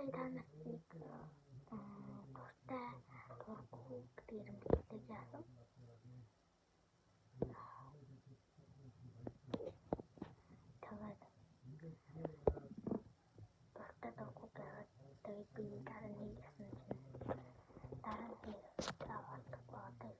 сая танаас нэг дуртай дургүй гэдэг юмнуудыг яасан. Тэгээд дуртай дургүй гэдэг тэгээд би дараа нь хийсэн чинь дараа нь аваад одоо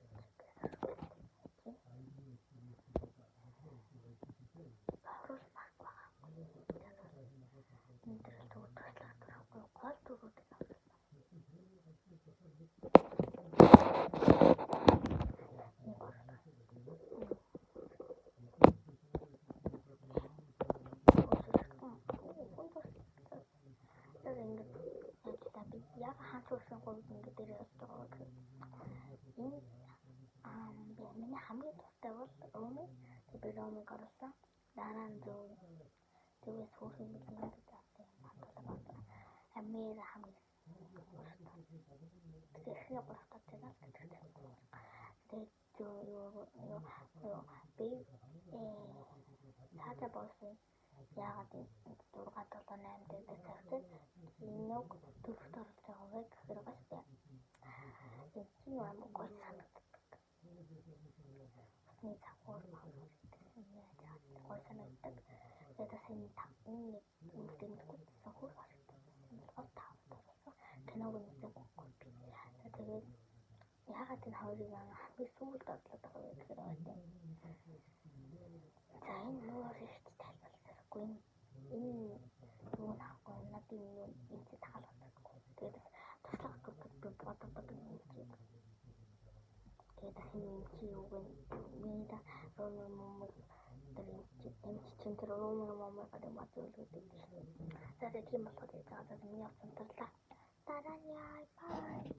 яг хаанчулсан гол ингэ дээр явдаг. Энэ миний хамгийн дуртай бол Роми. Би Ромиг оруулсан. Дараа нь тэгээс хөөрхөн мэдээ авсан юм байна. Амир хамгийн тэгэхээр гуртаа тэгээд би цаашаа болсон яагаад 6-7-8 дээр тагтаж нэг төвхт орж байгаа вэ гэхээр баста энэ юм гол санагддаг. Нэг хавар гол санагддаг. Тэгээд энэ тавны үлдэн гутсан хөр харагддаг. Киног үзэх гот. Тэгээд яагаад энэ хоёрыг хамгийн сүүлд орлоод байгаа вэ гэхээр за энэ мөрөж тайлбарлахгүй энэ юу нахгүй надад юу энэ таалагдахгүй. Тэгээд туслах гэж би боддог юм чи. Тэгээд энэ чи юу вэ? Миний Роми мом чинь тэр Роми мом гэдэг математик гэдэг. За тийм болохоор яагаад миний авсан тарлаа. Дараа нь яа бай.